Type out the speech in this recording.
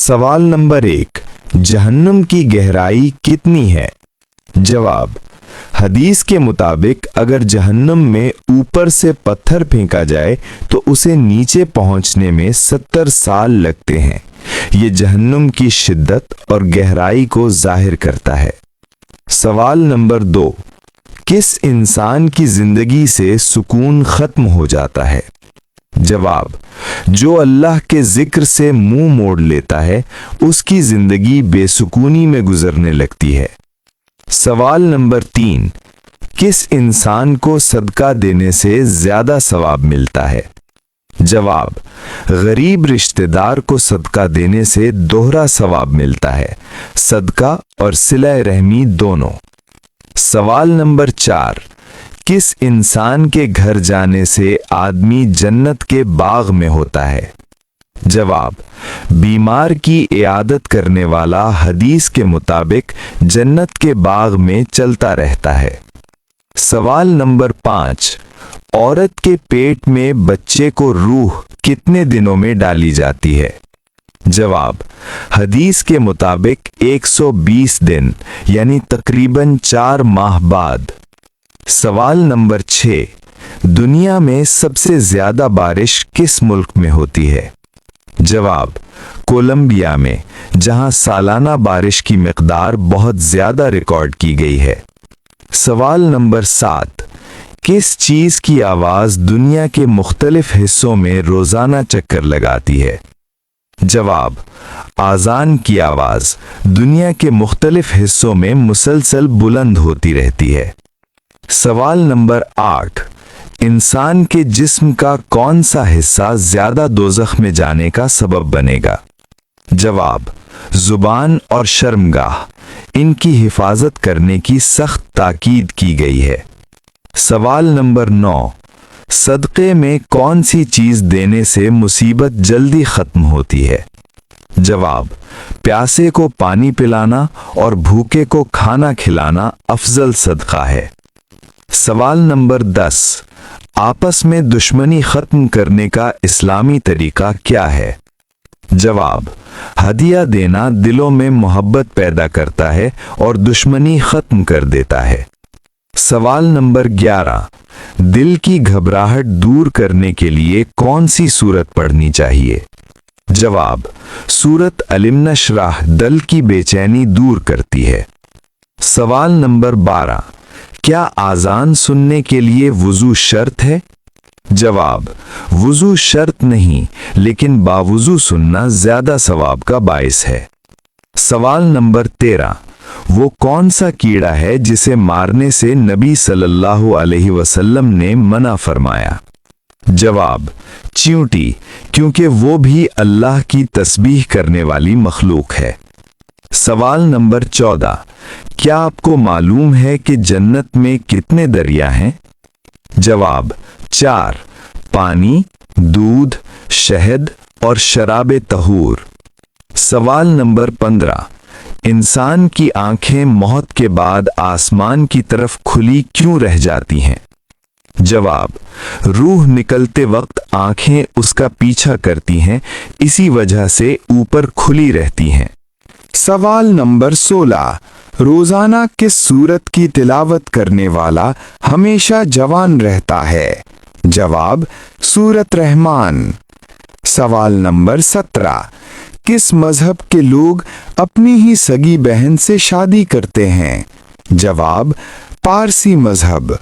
सवाल नंबर 1, जहन्नुम की गहराई कितनी है? जवाब, हदीस के मुताबिक अगर जहन्नुम में ऊपर से पत्थर फेंका जाए तो उसे नीचे पहुंचने में 70 साल लगते हैं। ये जहन्नुम की शिद्दत और गहराई को जाहिर करता है। सवाल नंबर 2, किस इंसान की जिंदगी से सुकून खत्म हो जाता है? जवाब, जो अल्लाह के जिक्र से मुंह मोड़ लेता है उसकी जिंदगी बेसुकूनी में गुजरने लगती है। सवाल नंबर 3, किस इंसान को सदका देने से ज्यादा सवाब मिलता है? जवाब, गरीब रिश्तेदार को सदका देने से दोहरा सवाब मिलता है, सदका और सिला रहमी दोनों। सवाल नंबर 4, किस इंसान के घर जाने से आदमी जन्नत के बाग में होता है? जवाब, बीमार की इयादत करने वाला हदीस के मुताबिक जन्नत के बाग में चलता रहता है। सवाल नंबर 5, औरत के पेट में बच्चे को रूह कितने दिनों में डाली जाती है? जवाब, हदीस के मुताबिक 120 दिन यानी तकरीबन 4 माह बाद। सवाल नंबर 6, दुनिया में सबसे ज्यादा बारिश किस मुल्क में होती है? जवाब, कोलंबिया में, जहां सालाना बारिश की मिकदार बहुत ज्यादा रिकॉर्ड की गई है। सवाल नंबर 7, किस चीज की आवाज दुनिया के मुख्तलिफ हिस्सों में रोजाना चक्कर लगाती है? जवाब, आजान की आवाज दुनिया के मुख्तलिफ हिस्सों में मुसलसल बुलंद होती रहती है। सवाल नंबर 8, इंसान के जिस्म का कौन सा हिस्सा ज्यादा दोज़ख में जाने का सबब बनेगा? जवाब, जुबान और शर्मगाह, इनकी हिफाजत करने की सख्त ताकीद की गई है। सवाल नंबर 9, सदक़े में कौन सी चीज देने से मुसीबत जल्दी खत्म होती है? जवाब, प्यासे को पानी पिलाना और भूखे को खाना खिलाना अफजल सदका है। सवाल नंबर 10, आपस में दुश्मनी खत्म करने का इस्लामी तरीका क्या है? जवाब, हदिया देना दिलों में मोहब्बत पैदा करता है और दुश्मनी खत्म कर देता है। सवाल नंबर 11, दिल की घबराहट दूर करने के लिए कौन सी सूरत पढ़नी चाहिए? जवाब, सूरत अलिम नशराह दिल की बेचैनी दूर करती है। सवाल नंबर 12, क्या आजान सुनने के लिए वुजू शर्त है? जवाब, वुजू शर्त नहीं, लेकिन बावुजू सुनना ज्यादा सवाब का बाइस है। सवाल नंबर 13, वो कौन सा कीड़ा है जिसे मारने से नबी सल्लल्लाहु अलैहि वसल्लम ने मना फरमाया? जवाब, चींटी, क्योंकि वो भी अल्लाह की तस्बीह करने वाली मखलूक है। सवाल नंबर 14, क्या आपको मालूम है कि जन्नत में कितने दरिया हैं? जवाब, 4, पानी, दूध, शहद और शराबे तहूर। सवाल नंबर 15, इंसान की आंखें मौत के बाद आसमान की तरफ खुली क्यों रह जाती हैं? जवाब, रूह निकलते वक्त आंखें उसका पीछा करती हैं, इसी वजह से ऊपर खुली रहती हैं। सवाल नंबर 16, रोजाना किस सूरत की तिलावत करने वाला हमेशा जवान रहता है? जवाब, सूरत रहमान। सवाल नंबर 17, किस मजहब के लोग अपनी ही सगी बहन से शादी करते हैं? जवाब, पारसी मजहब।